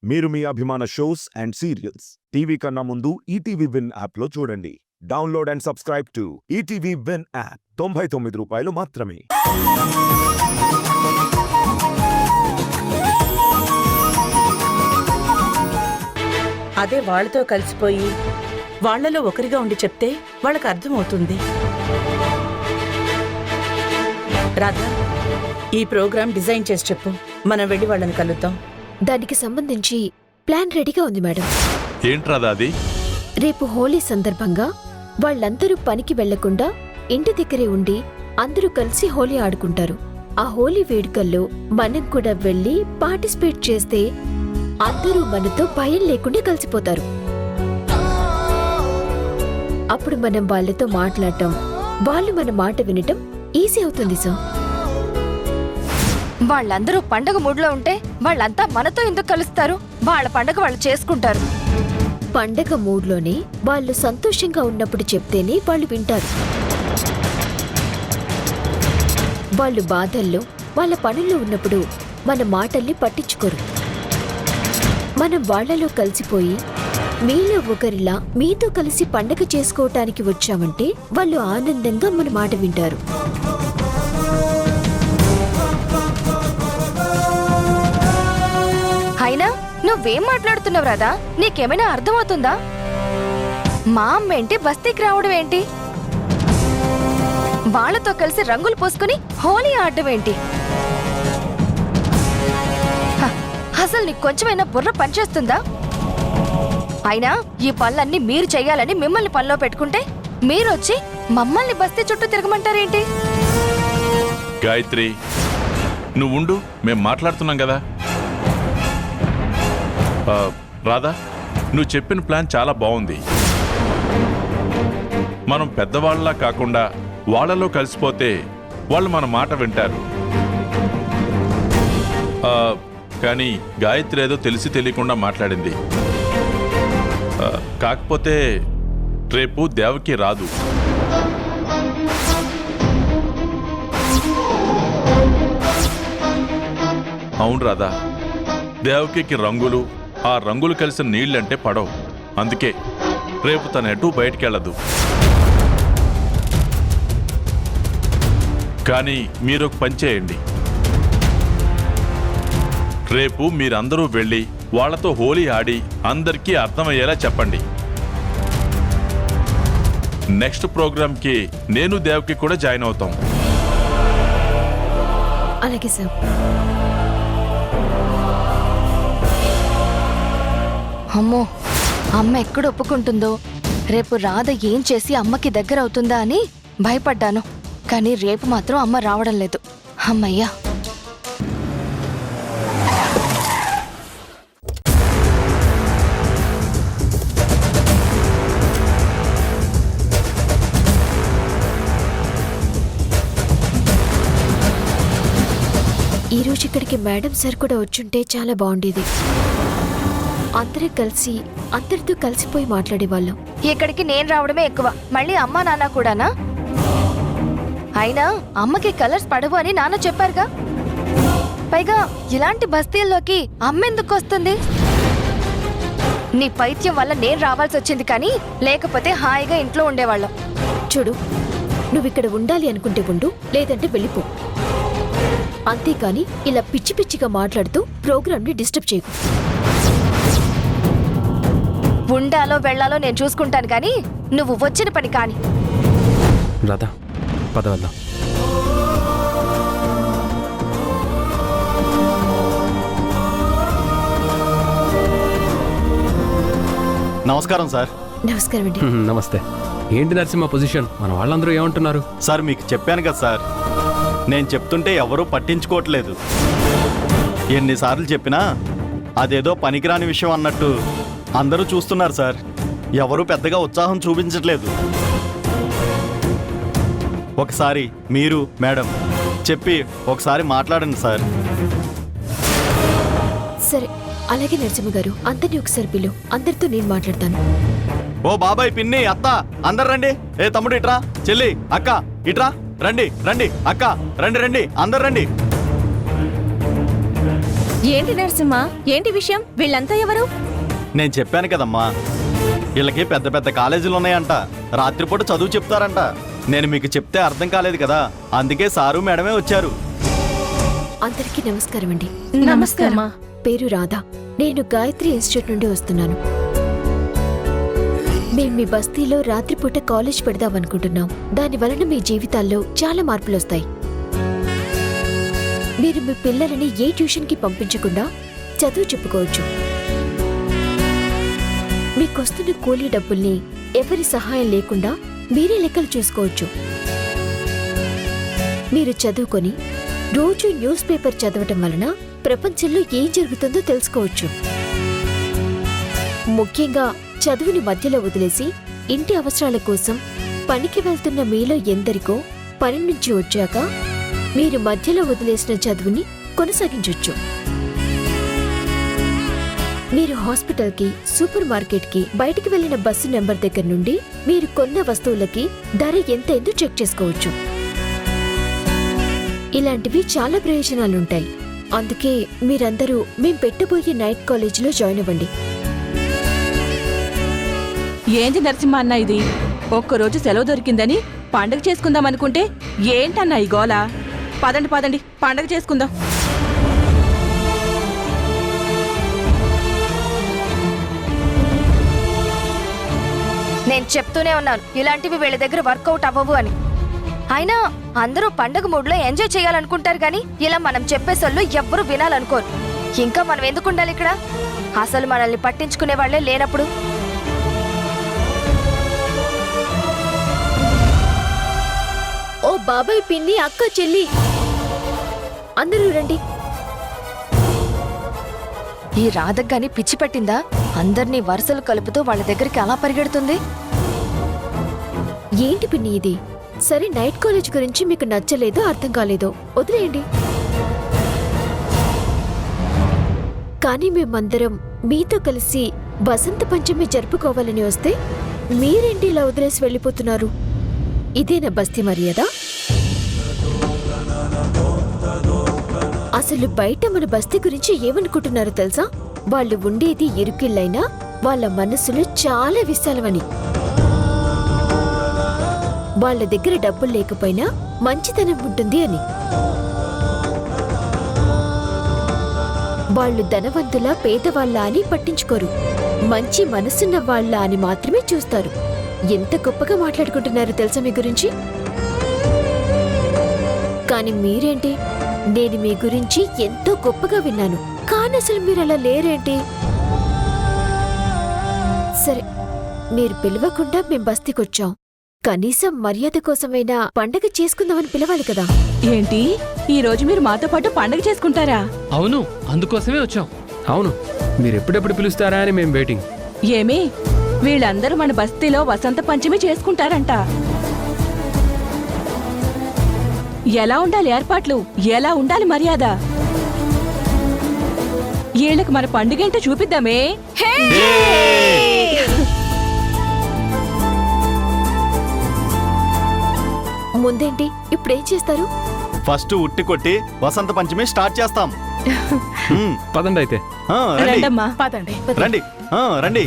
మీరు మీ అభిమాన shows and serials TV కన్నా ముందు ఈటీవీ విన్ యాప్లో చూడండి. Download and subscribe to ETV win app. 99 రూపాయలు మాత్రమే. అదే వాళ్ళతో కలిసిపోయి వాళ్లలో ఒకరిగా ఉండి చెప్తే వాళ్ళకి అర్థమవుతుంది. రాధా, ఈ ప్రోగ్రాం డిజైన్ చేసి చెప్పు. మనం వెళ్ళి వాళ్ళని కలుద్దాం. దానికి సంబంధించి ప్లాన్ రెడీగా ఉంది మేడం. ఏంట్రాదా అది? రేపు హోలీ సందర్భంగా వాళ్ళందరూ పనికి వెళ్లకుండా ఇంటి దగ్గరే ఉండి అందరూ కలిసి హోలీ ఆడుకుంటారు. ఆ హోలీ వేడుకల్లో మనం కూడా వెళ్లి పార్టిసిపేట్ చేస్తే అందరూ మనతో భయం లేకుండా కలిసిపోతారు. అప్పుడు మనం వాళ్ళతో మాట్లాడటం, వాళ్ళు మన మాట వినటం ఈజీ అవుతుంది సార్. వాళ్ళందరూ పండగ మూడ్లో ఉంటే వాళ్ళంతా మనతో ఎందుకు కలుస్తారు? వాళ్ళ పండగ వాళ్ళు చేసుకుంటారు. పండగ మూడ్లోనే వాళ్ళు సంతోషంగా ఉన్నప్పుడు చెప్తేనే వాళ్ళు వింటారు. వాళ్ళు బాధల్లో వాళ్ళ పనుల్లో ఉన్నప్పుడు మన మాటల్ని పట్టించుకోరు. మనం వాళ్లలో కలిసిపోయి మీలో ఒకరిలా మీతో కలిసి పండగ చేసుకోవటానికి వచ్చామంటే వాళ్ళు ఆనందంగా మన మాట వింటారు. అయినా నువ్వేం మాట్లాడుతున్నావు రాదా? నీకేమైనా అర్థమవుతుందా? మా అమ్మ ఏంటి, బస్తీకి రావడం ఏంటి, వాళ్లతో కలిసి రంగులు పోసుకుని హోలీ ఆడడం ఏంటి? అసలు నీకు కొంచెమైనా బుర్ర పనిచేస్తుందా? అయినా ఈ పనులన్నీ మీరు చెయ్యాలని మిమ్మల్ని పనిలో పెట్టుకుంటే మీరొచ్చి మమ్మల్ని బస్తీ చుట్టూ తిరగమంటారేంటి? గాయత్రి, నువ్వుండు, మేం మాట్లాడుతున్నాం కదా. రాధా, నువ్వు చెప్పిన ప్లాన్ చాలా బాగుంది. మనం పెద్దవాళ్ళలా కాకుండా వాళ్ళలో కలిసిపోతే వాళ్ళు మన మాట వింటారు. కానీ గాయత్రి ఏదో తెలిసి తెలియకుండా మాట్లాడింది. కాకపోతే రేపు దేవకి రాదు. అవును రాధా, దేవకి రంగులు, ఆ రంగులు కలిసిన నీళ్ళంటే పడవు. అందుకే రేపు తన ఎటు బయటికెళ్ళదు. కానీ మీరొక పని చేయండి. రేపు మీరందరూ వెళ్ళి వాళ్లతో హోలీ ఆడి అందరికీ అర్థమయ్యేలా చెప్పండి. నెక్స్ట్ ప్రోగ్రామ్కి నేను దేవకి కూడా జాయిన్ అవుతాం. అలాగే సార్. అమ్మో, అమ్మ ఎక్కడ ఒప్పుకుంటుందో, రేపు రాధ ఏం చేసి అమ్మకి దగ్గర అవుతుందా అని భయపడ్డాను. కానీ రేపు మాత్రం అమ్మ రావడం లేదు. అమ్మయ్యా. ఈరోజు ఇక్కడికి మేడం సార్ కూడా వచ్చుంటే చాలా బాగుండేది. అందరూ కలిసి అందరితో కలిసిపోయి మాట్లాడేవాళ్ళం. ఇక్కడికి నేను రావడమే ఎక్కువ, మళ్ళీ అమ్మా నాన్న కూడానా? అయినా అమ్మకి కలర్స్ పడవు అని నాన్న చెప్పారుగా. పైగా ఇలాంటి బస్తీల్లోకి అమ్మెందుకు వస్తుంది? నీ పైత్యం వల్ల నేను రావాల్సి వచ్చింది, కానీ లేకపోతే హాయిగా ఇంట్లో ఉండేవాళ్ళం. చూడు, నువ్విక్కడ ఉండాలి అనుకుంటే ఉండు, లేదంటే వెళ్ళిపో. అంతేకాని ఇలా పిచ్చి పిచ్చిగా మాట్లాడుతూ ప్రోగ్రామ్ని డిస్టర్బ్ చేయకు. ఉండాలో వెళ్లాలో నేను చూసుకుంటాను, కానీ నువ్వు వచ్చిన పని కాని. రాధా, పద వెళ్దాం. నమస్కారం సార్. నమస్కారం అండి. నమస్తే. ఏంటి నరసింహ పొజిషన్? మన వాళ్ళందరూ ఏమంటున్నారు? సార్, మీకు చెప్పాను కదా సార్, నేను చెప్తుంటే ఎవరూ పట్టించుకోవట్లేదు. ఎన్నిసార్లు చెప్పినా అదేదో పనికిరాని విషయం అన్నట్టు అందరూ చూస్తున్నారు సార్. ఎవరూ పెద్దగా ఉత్సాహం చూపించట్లేదు. ఒకసారి మీరు మేడం చెప్పి ఒకసారి మాట్లాడండి సార్. సరే, అలాగే నరసింహ గారు, అందరినీ ఒకసారి పిలు. అందరితో నేను మాట్లాడతాను. ఓ బాబాయ్, పిన్ని, అత్త, అందరు రండి. ఏ తమ్ముడు ఇట్రా, చెల్లి, అక్క ఇట్రా, రండి రండి, అక్క రండి రండి, అందరు రండి. ఏంటి నరసింహ, ఏంటి విషయం? వీళ్ళంతా ఎవరు? నేను చెప్పాను కదమ్మా, వీళ్ళకి పెద్ద పెద్ద కాలేజీలు ఉన్నాయంట, రాత్రిపూట చదువు చెప్తారంట. నేను మీకు చెప్తే అర్థం కాలేదు కదా, అందుకే సారు మేడమే వచ్చారు. అందరికీ నమస్కారం అండి. నమస్కారం. పేరు రాధా. నేను గాయత్రి ఇన్స్టిట్యూట్ నుండి వస్తున్నాను. మేము మీ బస్తీలో రాత్రిపూట కాలేజ్ పెడదామనుకుంటున్నాం. దాని వలన మీ జీవితాల్లో చాలా మార్పులు వస్తాయి. మీరు మీ పిల్లలని ఏ ట్యూషన్కి పంపించకుండా చదువు చెప్పుకోవచ్చు. మీకొస్తున్న కూలీ డబ్బుల్ని ఎవరి సహాయం లేకుండా మీరే లెక్కలు చూసుకోవచ్చు. మీరు చదువుకొని రోజు న్యూస్ పేపర్ చదవటం వలన ప్రపంచంలో ఏం జరుగుతుందో తెలుసుకోవచ్చు. ముఖ్యంగా చదువుని మధ్యలో వదిలేసి ఇంటి అవసరాల కోసం పనికి వెళ్తున్న మీలో ఎందరికో పని నుంచి వచ్చాక మీరు మధ్యలో వదిలేసిన చదువుని కొనసాగించొచ్చు. మీరు హాస్పిటల్కి, సూపర్ మార్కెట్కి, బయటికి వెళ్లిన బస్సు నెంబర్ దగ్గర నుండి మీరు కొన్న వస్తువులకి ధర ఎంతైందో చెక్ చేసుకోవచ్చు. ఇలాంటివి చాలా ప్రయోజనాలుంటాయి. అందుకే మీరందరూ మేం పెట్టబోయే నైట్ కాలేజీలో జాయిన్ అవ్వండి. ఏంటి నరసింహ అన్న ఇది? ఒక్కరోజు సెలవు దొరికిందని పండగ చేసుకుందాం అనుకుంటే ఏంటన్నా ఈ గోల? పదండి పదండి, పండగ చేసుకుందాం. నేను చెప్తూనే ఉన్నాను, ఇలాంటివి వీళ్ళ దగ్గర వర్కౌట్ అవ్వవు అని. అయినా అందరూ పండగ మూడ్లో ఎంజాయ్ చేయాలనుకుంటారు కానీ ఇలా మనం చెప్పేసొళ్ళు ఎవ్వరూ వినాలనుకోరు. ఇంకా మనం ఎందుకు ఉండాలి ఇక్కడ? అసలు మనల్ని పట్టించుకునే వాళ్లే లేనప్పుడు. ఓ బాబాయ్, పిన్ని, అక్క, చెల్లి అందరూ రండి. ఈ రాధగాని పిచ్చి పట్టిందా? అందర్నీ వరుసలు కలుపుతూ వాళ్ళ దగ్గరికి అలా పరిగెడుతుంది. ఏంటి పిన్ని ఇది? సరే, నైట్ కాలేజ్ గురించి మీకు నచ్చలేదో అర్థం కాలేదో వదిలేయండి. కానీ మేమందరం మీతో కలిసి వసంత పంచమి జరుపుకోవాలని వస్తే మీరేంటి ఇలా వదిలేసి వెళ్ళిపోతున్నారు? ఇదేనా బస్తీ మర్యాద? అసలు బయట మన బస్తీ గురించి ఏమనుకుంటున్నారో తెలుసా? వాళ్ళు ఉండేది ఇరుకిళ్ళైనా వాళ్ళ మనసులు చాలా విశాలమని. వాళ్ళ దగ్గర డబ్బులు లేకపోయినా మంచితనం ఉంటుంది అని. వాళ్ళు ధనవంతుల, పేదవాళ్ళ అని పట్టించుకోరు. మంచి మనసున్న వాళ్ళ అని మాత్రమే చూస్తారు. ఎంత గొప్పగా మాట్లాడుకుంటున్నారో తెలుసా మీ గురించి? కానీ మీరేంటి? నేను మీ గురించి ఎంతో గొప్పగా విన్నాను, కానీ అసలు మీరు అలా లేరేంటి? సరే, మీరు పిలవకుండా మేం బస్తీకొచ్చాం. కనీసం మర్యాద కోసమైనా పండగ చేసుకుందామని పిలవాలి కదా. ఏంటి, ఈ రోజు మీరు మాతో పాటు పండగ చేసుకుంటారా? అవును, అందుకోసమే వచ్చాం. అవును, మీరు ఎప్పుడెప్పుడు పిలుస్తారా అని మేము వెయిటింగ్. ఏమి, వీళ్ళందరూ మన బస్తీలో వసంత పంచమి చేసుకుంటారంట. ఎలా ఉండాలి ఏర్పాట్లు? ఎలా ఉండాలి మర్యాద? వీళ్ళకి మన పండుగేంటో చూపిద్దామే. ముందేంటి, ఇప్పుడేం చేస్తారు? ఫస్ట్ ఉట్టి కొట్టి వసంత పంచమి స్టార్ట్ చేస్తాం. పదండి అయితే. రండి రండమ్మా. పదండి. రండి రండి.